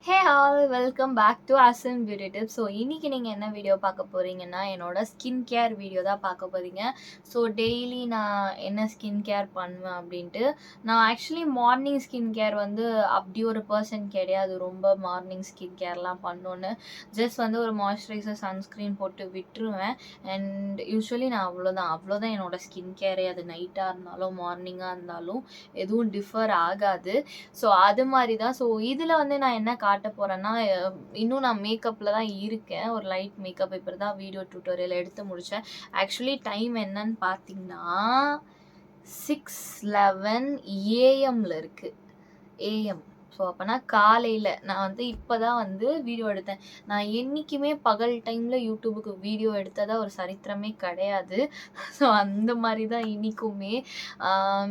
Hey all welcome back to அசன் beauty tips. So இன்றைக்கி நீங்கள் என்ன வீடியோ பார்க்க போகிறீங்கன்னா என்னோட ஸ்கின் கேர் வீடியோ தான் பார்க்க போகிறீங்க. ஸோ டெய்லி நான் என்ன ஸ்கின் கேர் பண்ணுவேன் அப்படின்ட்டு. நான் ஆக்சுவலி மார்னிங் ஸ்கின் கேர் வந்து அப்படி ஒரு பர்சன் கிடையாது, ரொம்ப மார்னிங் ஸ்கின் கேர்லாம் பண்ணோன்னு. ஜஸ்ட் வந்து ஒரு மாய்ஸ்சரைசர் சன்ஸ்க்ரீன் போட்டு விட்டுருவேன். அண்ட் யூஸ்வலி நான் அவ்வளோதான் என்னோடய ஸ்கின் கேரே. அது நைட்டாக இருந்தாலும் மார்னிங்காக இருந்தாலும் எதுவும் டிஃபர் ஆகாது. ஸோ அது மாதிரி தான். ஸோ இதில் வந்து நான் என்ன காட்ட போகிறேன்னா, இன்னும் நான் மேக்கப்பில் தான் இருக்கேன். ஒரு லைட் மேக்கப் இப்போ தான் வீடியோ டியூட்டோரியல் எடுத்து முடித்தேன். ஆக்சுவலி டைம் என்னன்னு பார்த்தீங்கன்னா 6:11 ஏஎம்மில் இருக்குது. ஏஎம். ஸோ அப்போனா காலையில் நான் வந்து இப்போ தான் வந்து வீடியோ எடுத்தேன். நான் என்றைக்குமே பகல் டைமில் யூடியூபுக்கு வீடியோ எடுத்ததாக ஒரு சரித்திரமே கிடையாது. ஸோ அந்த மாதிரி தான் இன்றைக்குமே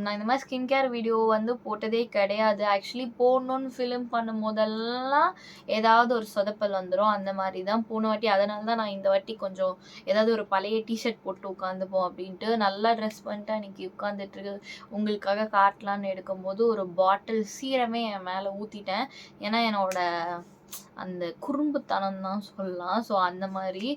நான் இந்த மாதிரி ஸ்கின் கேர் வீடியோ வந்து போட்டதே கிடையாது. ஆக்சுவலி போடணுன்னு ஃபிலிம் பண்ணும் போதெல்லாம் ஏதாவது ஒரு சொதப்பல் வந்துடும். அந்த மாதிரி தான் போன வாட்டி. அதனால தான் நான் இந்த வாட்டி கொஞ்சம் ஏதாவது ஒரு பழைய டிஷர்ட் போட்டு உட்காந்துப்போம் அப்படின்ட்டு நல்லா ட்ரெஸ் பண்ணிட்டு அன்றைக்கி உட்காந்துட்டு உங்களுக்காக காட்டலான்னு எடுக்கும்போது ஒரு பாட்டில் சீரமே என் மேலே ஊற்றிட்டேன். ஏன்னா என்னோட அந்த குறும்புத்தனம் தான் சொல்லலாம். ஸோ அந்த மாதிரி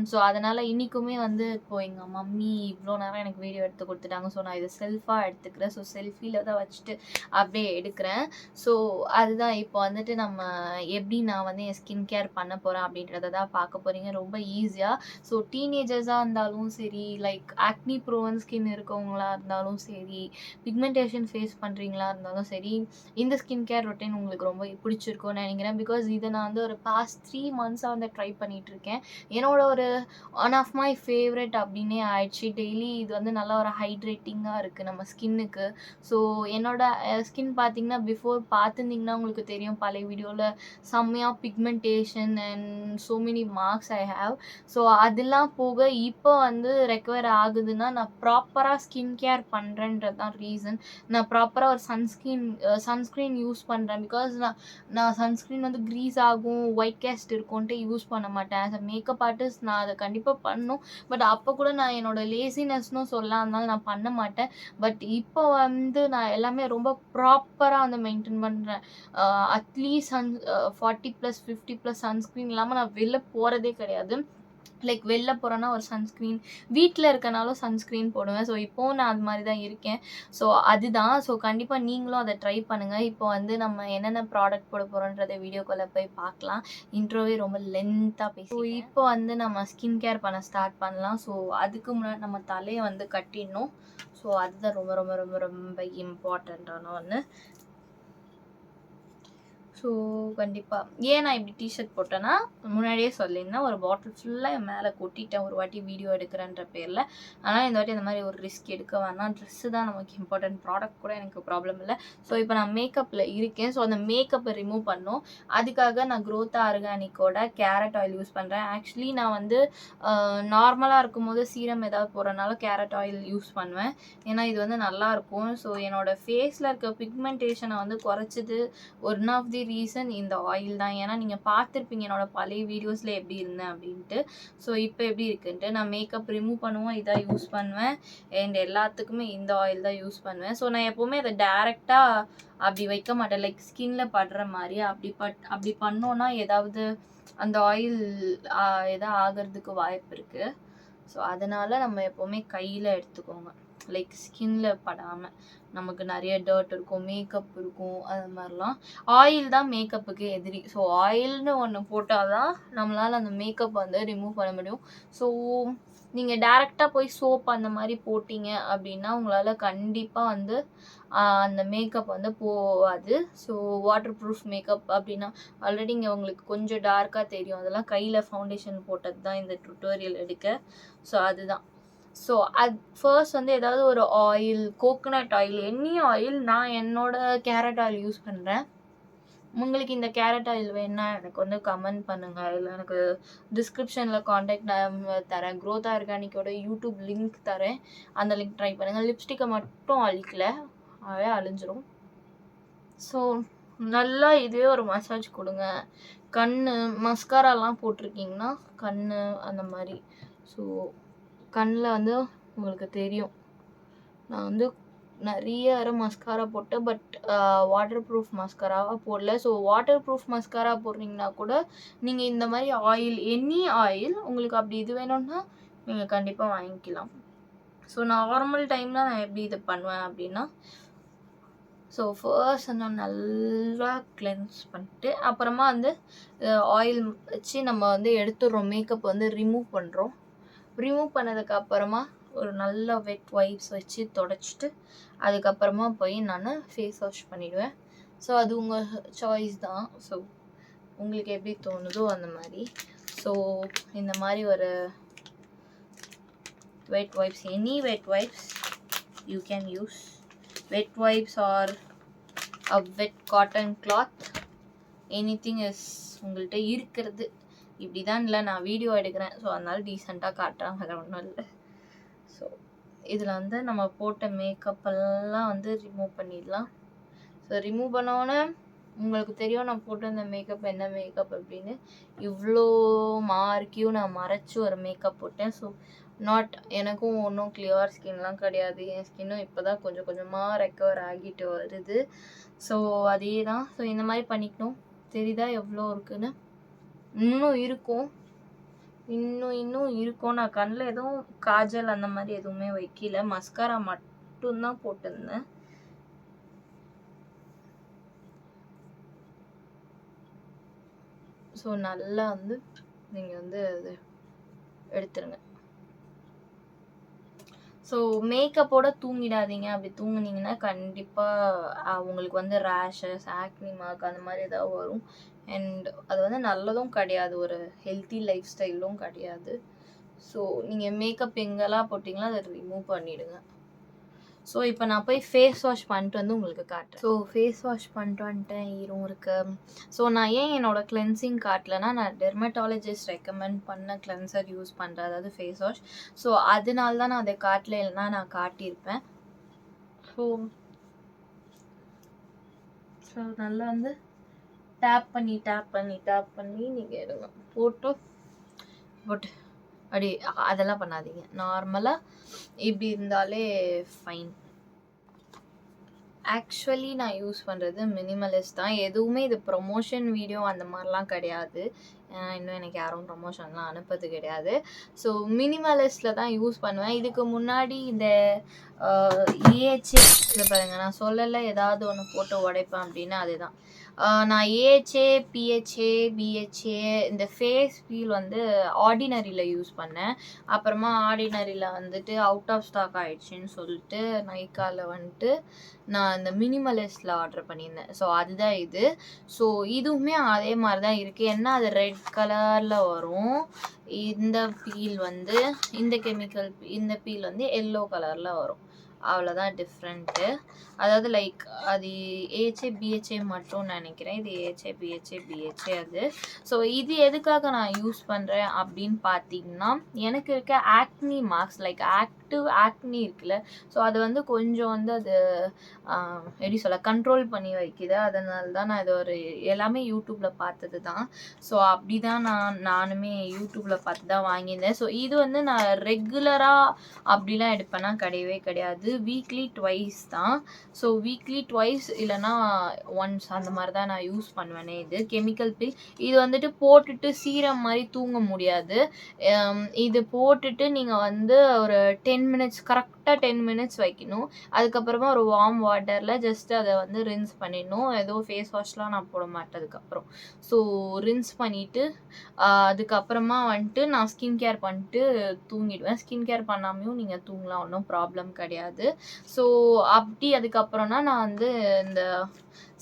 ஸோ அதனால் இன்றைக்குமே வந்து இப்போது எங்கள் மம்மி இவ்வளோ நேரம் எனக்கு வீடியோ எடுத்து கொடுத்துட்டாங்க. ஸோ நான் இதை செல்ஃபாக எடுத்துக்கிறேன். ஸோ செல்ஃபியில் தான் வச்சுட்டு அப்படியே எடுக்கிறேன். ஸோ அதுதான் இப்போ வந்துட்டு நம்ம எப்படி நான் வந்து என் ஸ்கின் கேர் பண்ண போகிறேன் அப்படின்றத தான் பார்க்க போகிறீங்க. ரொம்ப ஈஸியாக. ஸோ டீனேஜர்ஸாக இருந்தாலும் சரி, லைக் ஆக்னி ப்ரோவன் ஸ்கின் இருக்கவங்களா இருந்தாலும் சரி, பிக்மெண்டேஷன் ஃபேஸ் பண்ணுறீங்களா இருந்தாலும் சரி, இந்த ஸ்கின் கேர் ரொட்டீன் உங்களுக்கு ரொம்ப பிடிச்சிருக்கும்னு நினைக்கிறேன். பிகாஸ் இதை நான் வந்து ஒரு பாஸ்ட் 3 மந்த்ஸாக வந்து ட்ரை பண்ணிகிட்ருக்கேன். என்னோட ஒரு ஒன் ஆஃப் மை ஃபேவரட் அப்படின்னே ஆயிடுச்சு. டெய்லி இது வந்து நல்லா ஒரு ஹைட்ரேட்டிங்காக இருக்குது நம்ம ஸ்கின்னுக்கு. ஸோ என்னோட ஸ்கின் பார்த்திங்கன்னா பிஃபோர் பார்த்துருந்திங்கன்னா உங்களுக்கு தெரியும், பழைய வீடியோவில் செம்மையாக pigmentation and so many marks I have. So அதெல்லாம் போக இப்போ வந்து ரெக்கவர் ஆகுதுன்னா நான் ப்ராப்பராக ஸ்கின் கேர் பண்ணுறேன்றது தான் ரீசன். நான் ப்ராப்பராக ஒரு சன்ஸ்க்ரீன் யூஸ் பண்ணுறேன். பிகாஸ் நான் சன்ஸ்க்ரீன் வந்து க்ரீஸ் ஆகும், ஒயிட் கேஸ்ட் இருக்கும்ன்ட்டு யூஸ் பண்ண மாட்டேன். ஆஸ் அ மேக்கப் ஆர்டிஸ்ட் நான் அதை கண்டிப்பாக பண்ணணும். பட் அப்போ கூட நான் என்னோடய லேசினஸ்னும் சொல்லலாம், அதனால நான் பண்ண மாட்டேன். பட் இப்போ வந்து நான் எல்லாமே ரொம்ப ப்ராப்பராக வந்து மெயின்டைன் பண்ணுறேன். அட்லீஸ்ட் 40+ 50+ சன்ஸ்க்ரீன் இல்லாமல் நான் வெளில போகிறதே கிடையாது. லைக் வெளில போகிறேன்னா ஒரு சன்ஸ்க்ரீன், வீட்டில் இருக்கனாலும் சன்ஸ்க்ரீன் போடுவேன். ஸோ இப்போவும் நான் அது மாதிரி தான் இருக்கேன். ஸோ அதுதான். ஸோ கண்டிப்பாக நீங்களும் அதை ட்ரை பண்ணுங்கள். இப்போ வந்து நம்ம என்னென்ன ப்ராடக்ட் போட போகிறோன்றதை வீடியோக்குள்ளே போய் பார்க்கலாம். இன்ட்ரோவே ரொம்ப லென்த்தாக பேசி. ஸோ இப்போ வந்து நம்ம ஸ்கின் கேர் பண்ண ஸ்டார்ட் பண்ணலாம். ஸோ அதுக்கு முன்னாடி நம்ம தலையை வந்து கட்டிடணும். ஸோ அதுதான் ரொம்ப ரொம்ப ரொம்ப ரொம்ப இம்பார்ட்டண்ட்டான ஒன்று. ஸோ கண்டிப்பாக ஏன் நான் இப்படி டிஷர்ட் போட்டேன்னா, முன்னாடியே சொல்லியிருந்தேன், ஒரு பாட்டில் ஃபுல்லாக என் மேலே கொட்டிட்டேன் ஒரு வாட்டி வீடியோ எடுக்கிறேன்ற பேரில். ஆனால் இந்த வாட்டி அந்த மாதிரி ஒரு ரிஸ்க் எடுக்க வேணாம். ட்ரெஸ்ஸு தான் நமக்கு இம்பார்ட்டன்ட், ப்ராடக்ட் கூட எனக்கு ப்ராப்ளம் இல்லை. ஸோ இப்போ நான் மேக்கப்பில் இருக்கேன். ஸோ அந்த மேக்கப்பை ரிமூவ் பண்ணோம். அதுக்காக நான் க்ரோத் ஆர்கானிக்கோட கேரட் ஆயில் யூஸ் பண்ணுறேன். ஆக்சுவலி நான் வந்து நார்மலாக இருக்கும்போது சீரம் ஏதாவது போடுறனால கேரட் ஆயில் யூஸ் பண்ணுவேன். ஏன்னா இது வந்து நல்லாயிருக்கும். ஸோ என்னோடய ஃபேஸில் இருக்க பிக்மெண்டேஷனை வந்து குறைச்சிது ஒன் ஆஃப் தி ரீசன் இந்த ஆயில் தான். ஏன்னா நீங்கள் பார்த்துருப்பீங்க என்னோட பழைய வீடியோஸில் எப்படி இருந்தேன் அப்படின்ட்டு. ஸோ இப்போ எப்படி இருக்குன்ட்டு நான் மேக்கப் ரிமூவ் பண்ணுவோம் இதாக யூஸ் பண்ணுவேன். அண்ட் எல்லாத்துக்குமே இந்த ஆயில் தான் யூஸ் பண்ணுவேன். ஸோ நான் எப்போவுமே அதை டேரெக்டாக அப்படி வைக்க மாட்டேன், லைக் ஸ்கின்ல படுற மாதிரி. அப்படி பண்ணோன்னா ஏதாவது அந்த ஆயில் எதாவது ஆகிறதுக்கு வாய்ப்பு இருக்குது. ஸோ அதனால் நம்ம எப்போவுமே கையில் எடுத்துக்கோங்க, லைக் ஸ்கின்ல படாமல். நமக்கு நிறைய டர்ட் இருக்கும், மேக்கப் இருக்கும், அது மாதிரிலாம். ஆயில் தான் மேக்கப்புக்கு எதிரி. ஸோ ஆயில்னு ஒன்று போட்டால் தான் நம்மளால் அந்த மேக்கப் வந்து ரிமூவ் பண்ண முடியும். ஸோ நீங்கள் டேரெக்டாக போய் சோப் அந்த மாதிரி போட்டிங்க அப்படின்னா உங்களால் கண்டிப்பாக வந்து அந்த மேக்கப் வந்து போகாது. ஸோ வாட்டர் ப்ரூஃப் மேக்கப் அப்படின்னா ஆல்ரெடி இங்கே உங்களுக்கு கொஞ்சம் டார்க்காக தெரியும், அதெல்லாம் கையில் ஃபவுண்டேஷன் போட்டது தான் இந்த டுட்டோரியல் எடுக்க. ஸோ அதுதான். ஸோ அது ஃபர்ஸ்ட் வந்து ஏதாவது ஒரு oil, coconut oil, any oil, நான் என்னோட கேரட் ஆயில் யூஸ் பண்ணுறேன். உங்களுக்கு இந்த கேரட் ஆயில் வேணுன்னா எனக்கு வந்து கமெண்ட் பண்ணுங்கள், இல்லை எனக்கு டிஸ்கிரிப்ஷனில் காண்டாக்ட் தரேன். க்ரோத் ஆர்கானிக்கோட யூடியூப் லிங்க் தரேன், அந்த லிங்க் ட்ரை பண்ணுங்கள். லிப்ஸ்டிக்கை மட்டும் அழிக்கல, அதே அழிஞ்சிரும். ஸோ நல்லா இதே ஒரு மசாஜ் கொடுங்க. கண் மஸ்காராலாம் போட்டிருக்கீங்கன்னா கண் அந்த மாதிரி. ஸோ கண்ணில் வந்து உங்களுக்கு தெரியும், நான் வந்து நிறைய மஸ்காரா போட்டேன். பட் வாட்டர் ப்ரூஃப் மஸ்காராவாக போடல. ஸோ வாட்டர் ப்ரூஃப் மஸ்காரா போடுறீங்கன்னா கூட நீங்கள் இந்த மாதிரி ஆயில், எனி ஆயில் உங்களுக்கு அப்படி இது வேணும்னா நீங்கள் கண்டிப்பாக வாங்கிக்கலாம். ஸோ நார்மல் டைமில் நான் எப்படி இது பண்ணுவேன் அப்படின்னா, ஸோ ஃபர்ஸ்ட் வந்து நல்லா கிளென்ஸ் பண்ணிட்டு அப்புறமா வந்து ஆயில் வச்சு நம்ம வந்து எடுத்துடுறோம். மேக்கப் வந்து ரிமூவ் பண்ணுறோம். ரிமூவ் பண்ணதுக்கு அப்புறமா ஒரு நல்ல வெட் வைப்ஸ் வச்சு தொடச்சிட்டு அதுக்கப்புறமா போய் நான் ஃபேஸ் வாஷ் பண்ணிவிடுவேன். ஸோ அது உங்கள் சாய்ஸ் தான். ஸோ உங்களுக்கு எப்படி தோணுதோ அந்த மாதிரி. ஸோ இந்த மாதிரி ஒரு wet wipes, any wet wipes you can use. Wet wipes are a wet cotton cloth, anything is உங்கள்கிட்ட இருக்கிறது. இப்படி தான் இல்லை, நான் வீடியோ எடுக்கிறேன். ஸோ அதனால டீசெண்டாக காட்டுறேன், வேறு ஒன்றும் இல்லை. ஸோ இதில் வந்து நம்ம போட்ட மேக்கப் எல்லாம் வந்து ரிமூவ் பண்ணிடலாம். ஸோ ரிமூவ் பண்ணோன்னே உங்களுக்கு தெரியும் நான் போட்டிருந்த மேக்கப் என்ன மேக்கப் அப்படின்னு. இவ்வளோ மார்க்கையும் நான் மறைச்சி ஒரு மேக்கப் போட்டேன். ஸோ எனக்கும் ஒன்றும் கிளியர் ஸ்கின்லாம் கிடையாது. என் ஸ்கின்னும் இப்போ தான் கொஞ்சம் கொஞ்சமாக ரெக்கவர் ஆகிட்டு வருது. ஸோ அதே தான். ஸோ இந்த மாதிரி பண்ணிக்கணும். தெரியுதா எவ்வளோ இருக்குன்னு? இன்னும் இருக்கும். நான் கண்ணில் எதுவும் காஜல் அந்த மாதிரி எதுவுமே வைக்கல. மஸ்காரா மட்டும்தான் போட்டிருந்தேன். ஸோ நல்லா வந்து நீங்கள் வந்து அது எடுத்துருங்க. ஸோ மேக்கப்போட தூங்கிடாதீங்க. அப்படி தூங்குனீங்கன்னா கண்டிப்பாக உங்களுக்கு வந்து ரேஷஸ், ஆக்னி மார்க் அந்த மாதிரி ஏதாவது வரும். அண்ட் அது வந்து நல்லதும் கிடையாது, ஒரு ஹெல்த்தி லைஃப் ஸ்டைலும் கிடையாது. ஸோ நீங்கள் மேக்கப் எங்கெல்லாம் போட்டிங்களோ அதை ரிமூவ் பண்ணிவிடுங்க. ஸோ இப்போ நான் போய் ஃபேஸ் வாஷ் பண்ணிட்டு வந்து உங்களுக்கு காட்டுறேன். ஸோ ஃபேஸ் வாஷ் பண்ணிட்டு வந்துட்டேன், ஈரம் இருக்கு. ஸோ நான் ஏன் என்னோடய கிளென்சிங் காட்டலைன்னா, நான் டெர்மட்டாலஜிஸ்ட் ரெக்கமெண்ட் பண்ண கிளென்சர் யூஸ் பண்ணுறேன், அதாவது ஃபேஸ் வாஷ். ஸோ அதனால தான் நான் அதை காட்டல, இல்லைன்னா நான் காட்டியிருப்பேன். ஸோ நல்லா வந்து டேப் பண்ணி நீங்கள் எடுங்க. போட்டு அப்படி அதெல்லாம் பண்ணாதீங்க. நார்மலாக இப்படி இருந்தாலே ஃபைன். ஆக்சுவலி நான் யூஸ் பண்ணுறது மினிமலிஸ்ட் தான். எதுவுமே இது ப்ரொமோஷன் வீடியோ அந்த மாதிரிலாம் கிடையாது. இன்னும் எனக்கு யாரும் ப்ரொமோஷன்லாம் அனுப்புறது கிடையாது. ஸோ மினிமலிஸ்ட்டில் தான் யூஸ் பண்ணுவேன். இதுக்கு முன்னாடி இந்த ஏஹெச்ஏ இதை பாருங்கள், நான் சொல்லலை ஏதாவது ஒன்று போட்டு உடைப்பேன் அப்படின்னு. அதுதான் நான் ஏஹெச்ஏ, பிஹெச்ஏ, பிஹெச்ஏ இந்த ஃபேஸ் ஃபீல் வந்து ஆர்டினரியில் யூஸ் பண்ணேன். அப்புறமா ஆர்டினரியில் வந்துட்டு அவுட் ஆஃப் ஸ்டாக் ஆகிடுச்சின்னு சொல்லிட்டு நைக்காவில் வந்துட்டு நான் இந்த மினிமலிஸ்டில் ஆர்டர் பண்ணியிருந்தேன். ஸோ அதுதான் இது. ஸோ இதுவுமே அதே மாதிரி தான் இருக்குது. ஏன்னா அது ரெட் கலரில் வரும். இந்த பீல் வந்து இந்த பீல் வந்து எல்லோ கலரில் வரும். அவ்வளோதான் டிஃப்ரெண்ட்டு. அதாவது லைக் அது ஏஹெச்ஏ பிஹெச்ஏ மட்டும் நினைக்கிறேன். இது ஏஹெச்ஏ பிஹெச்ஏ அது. ஸோ இது எதுக்காக நான் யூஸ் பண்ணுறேன் அப்படின்னு பார்த்தீங்கன்னா, எனக்கு இருக்க acne marks, like active acne இருக்குல்ல, ஸோ அது வந்து கொஞ்சம் வந்து அது எப்படி சொல்ல கண்ட்ரோல் பண்ணி வைக்குது. அதனால தான் நான் இது எல்லாமே யூடியூப்பில் பார்த்தது தான். ஸோ அப்படி தான் நானுமே யூடியூப்பில் பார்த்து தான் வாங்கியிருந்தேன். ஸோ இது வந்து நான் ரெகுலராக அப்படிலாம் எடுப்பேன்னா கிடையவே கிடையாது. வீக்லி ட்வைஸ் தான். ஸோ வீக்லி ட்வைஸ் இல்லைனா ஒன்ஸ் அந்த மாதிரி தான் நான் யூஸ் பண்ணுவேனே. இது கெமிக்கல் பீல். இது வந்துட்டு போட்டுட்டு சீரம் மாதிரி தூங்க முடியாது. இது போட்டுட்டு நீங்கள் வந்து ஒரு 10 மினிட்ஸ், கரெக்டாக 10 மினிட்ஸ் வைக்கணும். அதுக்கப்புறமா ஒரு வார்ம் வாட்டரில் ஜஸ்ட்டு அதை வந்து ரின்ஸ் பண்ணிடணும். ஏதோ ஃபேஸ் வாஷ்லாம் நான் போட மாட்டேன் அதுக்கப்புறம். ஸோ ரின்ஸ் பண்ணிவிட்டு அதுக்கப்புறமா வந்துட்டு நான் ஸ்கின் கேர் பண்ணிட்டு தூங்கிடுவேன். ஸ்கின் கேர் பண்ணாமையும் நீங்கள் தூங்கலாம், ஒன்றும் ப்ராப்ளம் கிடையாது. ஸோ அப்படி அதுக்கப்புறம்னா நான் வந்து இந்த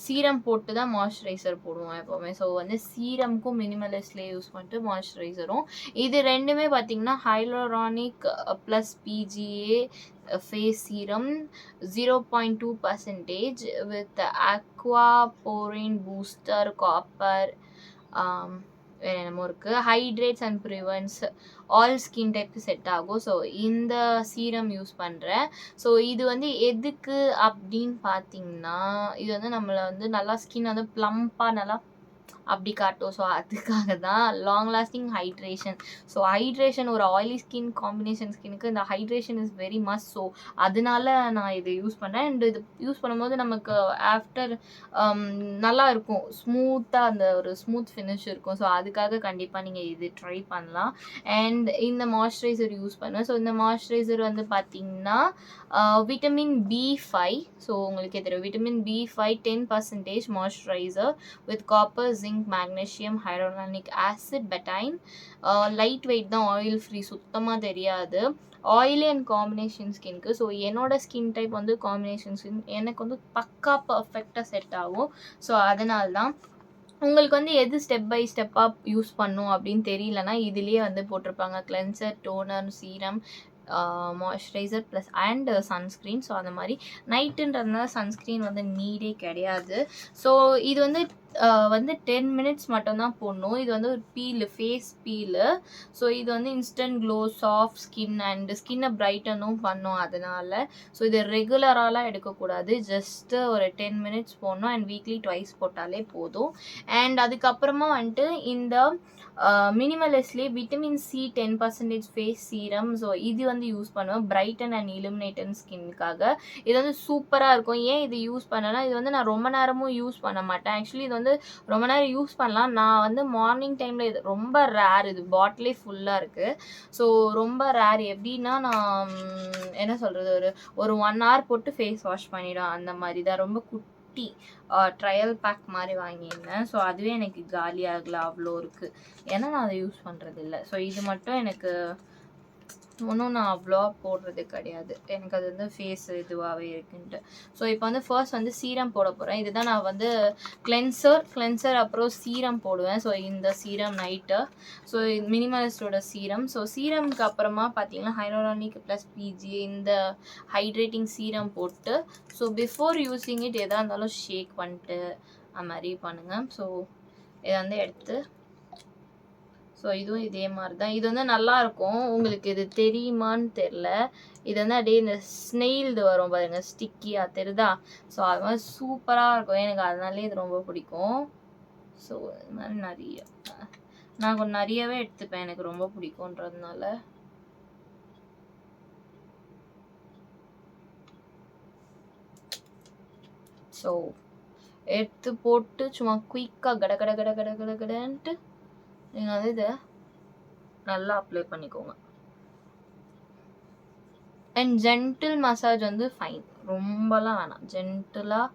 சீரம் போட்டு தான் மாய்ஸ்சரைசர் போடுவோம் எப்போவுமே. ஸோ வந்து சீரமுக்கும் மினிமலிஸ்ட்லேயே யூஸ் பண்ணிட்டு மாய்ஸ்சரைசரும் இது ரெண்டுமே பார்த்திங்கன்னா hyaluronic plus PGA face serum 0.2% with aquaporin booster copper வேறு என்னமோ இருக்குது. Hydrates and prevents all skin டைப்புக்கு செட் ஆகும். ஸோ இந்த சீரம் யூஸ் பண்ணுறேன். ஸோ இது வந்து எதுக்கு அப்படின்னு பார்த்தீங்கன்னா, இது வந்து நம்மளை வந்து நல்லா ஸ்கின் வந்து ப்ளம்பாக நல்லா அப்படி காட்டும். ஸோ அதுக்காக தான் long lasting hydration. So hydration ஒரு ஆயிலி ஸ்கின் காம்பினேஷன் ஸ்கின்னுக்கு இந்த hydration is very must. So அதனால நான் இது யூஸ் பண்ணேன். அண்ட் இது யூஸ் பண்ணும்போது நமக்கு ஆஃப்டர் நல்லா இருக்கும், ஸ்மூத்தாக அந்த ஒரு ஸ்மூத் ஃபினிஷ் இருக்கும். ஸோ அதுக்காக கண்டிப்பாக நீங்கள் இது ட்ரை பண்ணலாம். அண்ட் இந்த மாய்ஸ்சரைசர் யூஸ் பண்ணுவேன். ஸோ இந்த மாய்ஸ்சரைசர் வந்து பார்த்தீங்கன்னா விட்டமின் B5. ஸோ உங்களுக்கே தெரியும், vitamin B5 10% moisturiser with copper, zinc, magnesium, hyaluronic acid, betaine. Light weight தான், ஆயில் ஃப்ரீ, சுத்தமாக தெரியாது. ஆயிலி அண்ட் காம்பினேஷன் ஸ்கின்க்கு. ஸோ என்னோட ஸ்கின் டைப் வந்து காம்பினேஷன் ஸ்கின், எனக்கு வந்து பக்கா பர்ஃபெக்டாக செட் ஆகும். ஸோ அதனால தான் உங்களுக்கு வந்து எது ஸ்டெப் பை ஸ்டெப்பாக யூஸ் பண்ணும் அப்படின்னு தெரியலனா இதுலேயே வந்து போட்டிருப்பாங்க cleanser, toner, serum, moisturiser plus and sunscreen. So அந்த மாதிரி நைட்டுன்றதுனால சன்ஸ்க்ரீன் வந்து நீடே கிடையாது. ஸோ இது வந்து 10 மினிட்ஸ் மட்டும்தான் போடணும். இது வந்து ஒரு பீலு, ஃபேஸ் பீலு. ஸோ இது வந்து instant glow, soft skin and ஸ்கின்னை பிரைட்டனும் பண்ணும். அதனால ஸோ இது ரெகுலராலாம் எடுக்கக்கூடாது, ஜஸ்ட்டு ஒரு 10 மினிட்ஸ் போடணும். அண்ட் வீக்லி ட்வைஸ் போட்டாலே போதும். அண்ட் அதுக்கப்புறமா வந்துட்டு இந்த மினிமலிஸ்ட்லேயே vitamin C 10% face serum. So இது வந்து யூஸ் பண்ணுவேன் பிரைட்டன் அண்ட் இலுமினேட்டன் ஸ்கின்னுக்காக. இது வந்து சூப்பராக இருக்கும். ஏன் இது யூஸ் பண்ணேன்னா, இது வந்து நான் ரொம்ப நேரமும் யூஸ் பண்ண மாட்டேன். ஆக்சுவலி இது வந்து ரொம்ப நேரம் யூஸ் பண்ணலாம். நான் வந்து மார்னிங் டைமில் இது ரொம்ப ரேர், இது பாட்டிலே ஃபுல்லாக இருக்குது. ஸோ ரொம்ப ரேர். எப்படின்னா நான் என்ன சொல்கிறது, ஒரு 1 hour போட்டு ஃபேஸ் வாஷ் பண்ணிவிடுவேன். அந்த மாதிரி தான், ரொம்ப குட்டி ட்ரையல் பேக் மாதிரி வாங்கியிருந்தேன். ஸோ அதுவே எனக்கு காலி ஆகலை, அவ்வளோ இருக்குது. ஏன்னா நான் அதை யூஸ் பண்ணுறது இல்லை. ஸோ இது மட்டும் எனக்கு ஒன்றும் நான் அவ்வளோவா போடுறது கிடையாது. எனக்கு அது வந்து ஃபேஸ் இதுவாகவே இருக்குன்ட்டு. ஸோ இப்போ வந்து ஃபர்ஸ்ட் வந்து சீரம் போட போகிறேன். இதுதான் நான் வந்து கிளென்சர் அப்புறம் சீரம் போடுவேன். ஸோ இந்த சீரம் நைட்டு. ஸோ மினிமலிஸ்டோட சீரம். ஸோ சீரம்க்கு அப்புறமா பார்த்தீங்கன்னா ஹைலோரானிக் ப்ளஸ் PG இந்த ஹைட்ரேட்டிங் சீரம் போட்டு, ஸோ பிஃபோர் யூஸிங் இட் எதாக இருந்தாலும் ஷேக் பண்ணிட்டு அது மாதிரி பண்ணுங்கள். ஸோ இதை வந்து எடுத்து, ஸோ இதுவும் இதே மாதிரி தான். இது வந்து நல்லாயிருக்கும். உங்களுக்கு இது தெரியுமான்னு தெரில. இது வந்து அப்படியே இந்த ஸ்னெயில்டு வரும் பாருங்கள், ஸ்டிக்கியாக தெரியுதா? ஸோ அது மாதிரி சூப்பராக இருக்கும். எனக்கு அதனாலே இது ரொம்ப பிடிக்கும். ஸோ இது மாதிரி நான் கொஞ்சம் நிறையவே எடுத்துப்பேன், எனக்கு ரொம்ப பிடிக்குன்றதுனால. ஸோ எடுத்து போட்டு சும்மா குயிக்காக கட கட கட கட கட கடன்ட்டு நீங்கள் வந்து இதை நல்லா அப்ளை பண்ணிக்கோங்க. அண்ட் ஜென்டில் மசாஜ் வந்து ஃபைன், ரொம்பலாம் வேணாம். ஜென்டிலாக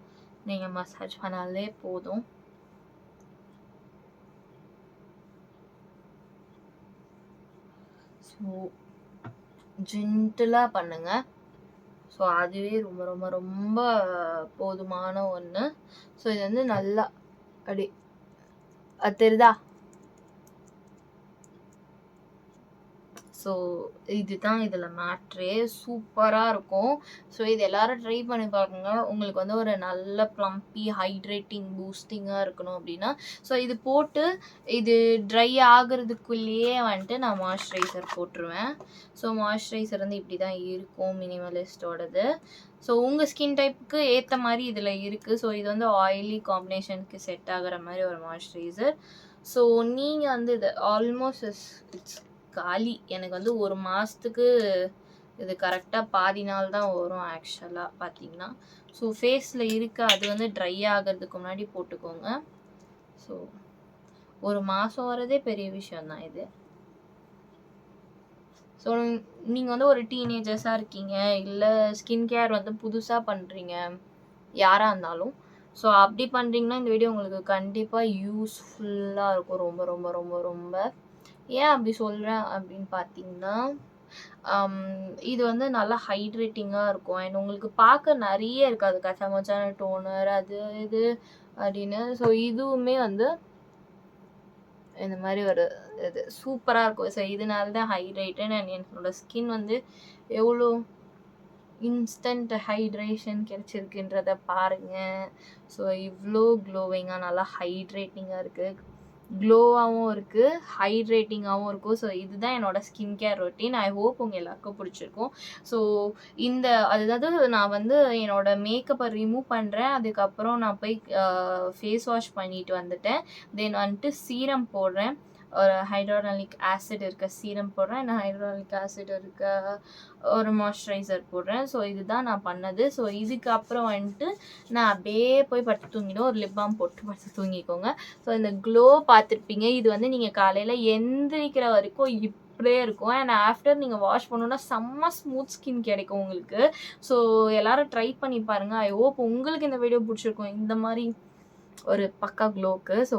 நீங்கள் மசாஜ் பண்ணாலே போதும். ஸோ ஜென்டிலாக பண்ணுங்கள். ஸோ அதுவே ரொம்ப ரொம்ப ரொம்ப போதுமான ஒன்று. ஸோ இது வந்து நல்லா அப்படி அது தெரியுதா? ஸோ இதுதான் இதில் மேட்ரே, சூப்பராக இருக்கும். ஸோ இது எல்லோரும் ட்ரை பண்ணி பாருங்க. உங்களுக்கு வந்து ஒரு நல்ல ப்ளம்பி ஹைட்ரேட்டிங் பூஸ்டிங்காக இருக்கணும் அப்படின்னா, ஸோ இது போட்டு இது ட்ரை ஆகிறதுக்குள்ளேயே வந்துட்டு நான் மாய்ஸ்சரைசர் போட்டுருவேன். ஸோ மாய்ஸ்சரைசர் வந்து இப்படி தான் இருக்கும் மினிமலிஸ்டோடது. ஸோ உங்கள் ஸ்கின் டைப்புக்கு ஏற்ற மாதிரி இதில் இருக்குது. ஸோ இது வந்து ஆயிலி காம்பினேஷனுக்கு செட் ஆகிற மாதிரி ஒரு மாய்ஸ்சரைசர். ஸோ நீங்கள் வந்து இது ஆல்மோஸ்ட் இட்ஸ் காலி. எனக்கு வந்து ஒரு மாதத்துக்கு இது கரெக்டாக பாதி நாள் தான் வரும் ஆக்சுவலாக பார்த்தீங்கன்னா. ஸோ ஃபேஸில் இருக்க அது வந்து ட்ரை ஆகிறதுக்கு முன்னாடி போட்டுக்கோங்க. ஸோ ஒரு மாதம் வரதே பெரிய விஷயந்தான் இது. ஸோ நீங்கள் வந்து ஒரு டீனேஜர்ஸாக இருக்கீங்க, இல்லை ஸ்கின் கேர் வந்து புதுசாக பண்ணுறீங்க, யாராக இருந்தாலும், ஸோ அப்படி பண்ணுறீங்கன்னா இந்த வீடியோ உங்களுக்கு கண்டிப்பாக யூஸ்ஃபுல்லாக இருக்கும். ரொம்ப ரொம்ப ரொம்ப ரொம்ப. ஏன் அப்படி சொல்கிறேன் அப்படின்னு பார்த்தீங்கன்னா, இது வந்து நல்லா ஹைட்ரேட்டிங்காக இருக்கும். அண்ட் உங்களுக்கு பார்க்க நிறைய இருக்காது, கச்சமச்சான டோனர் அது இது அப்படின்னு. ஸோ இதுவுமே வந்து இந்த மாதிரி ஒரு இது சூப்பராக இருக்கும். ஸோ இதனால தான் ஹைட்ரேட்டட். அண்ட் என்னோட ஸ்கின் வந்து எவ்வளோ இன்ஸ்டன்ட் ஹைட்ரேஷன் கிடச்சிருக்குன்றத பாருங்கள். ஸோ இவ்வளோ க்ளோவிங்காக நல்லா ஹைட்ரேட்டிங்காக இருக்குது. க்ளோவாகவும் இருக்குது, ஹைட்ரேட்டிங்காகவும் இருக்கும். ஸோ இதுதான் என்னோட skin care routine. I hope உங்கள் எல்லாருக்கும் பிடிச்சிருக்கும். ஸோ இந்த அதாவது நான் வந்து என்னோட மேக்கப்பை ரிமூவ் பண்ணுறேன். அதுக்கப்புறம் நான் போய் ஃபேஸ் வாஷ் பண்ணிட்டு வந்துட்டேன். தென் வந்துட்டு சீரம் போடுறேன். ஒரு ஹைட்ராலிக் ஆசிட் இருக்க சீரம் போடுறேன். நான் ஹைட்ராலிக் ஆசிட் இருக்க ஒரு மாய்ஸ்சரைசர் போடுறேன். ஸோ இதுதான் நான் பண்ணது. ஸோ இதுக்கப்புறம் வந்துட்டு நான் அப்படியே போய் படுத்து தூங்கிடும். ஒரு லிப் பாம் போட்டு படுத்து தூங்கிக்கோங்க. ஸோ இந்த க்ளோ பார்த்துருப்பீங்க. இது வந்து நீங்கள் காலையில் எந்திரிக்கிற வரைக்கும் இப்படியே இருக்கும். அண்ட் ஆஃப்டர் நீங்கள் வாஷ் பண்ணணுன்னா செம்ம ஸ்மூத் ஸ்கின் கிடைக்கும் உங்களுக்கு. ஸோ எல்லோரும் ட்ரை பண்ணி பாருங்கள். ஐ ஹோப் உங்களுக்கு இந்த வீடியோ பிடிச்சிருக்கும். இந்த மாதிரி ஒரு பக்கா க்ளோக்கு. ஸோ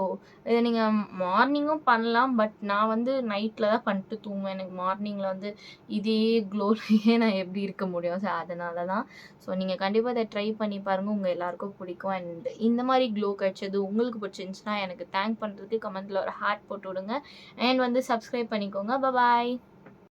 இதை நீங்கள் மார்னிங்கும் பண்ணலாம். பட் நான் வந்து நைட்டில் தான் பண்ணிட்டு தூங்குவேன். எனக்கு மார்னிங்கில் வந்து இதே க்ளோலையே நான் எப்படி இருக்க முடியும்? ஸோ அதனால தான். ஸோ நீங்கள் கண்டிப்பாக இதை ட்ரை பண்ணி பாருங்கள். உங்கள் எல்லாருக்கும் பிடிக்கும். அண்ட் இந்த மாதிரி க்ளோ கிடைச்சது உங்களுக்கு பிடிச்சிருந்துச்சுன்னா எனக்கு தேங்க் பண்ணுறதுக்கு கமெண்ட்டில் ஒரு ஹார்ட் போட்டு விடுங்க. அண்ட் வந்து சப்ஸ்கிரைப் பண்ணிக்கோங்க. பாய்.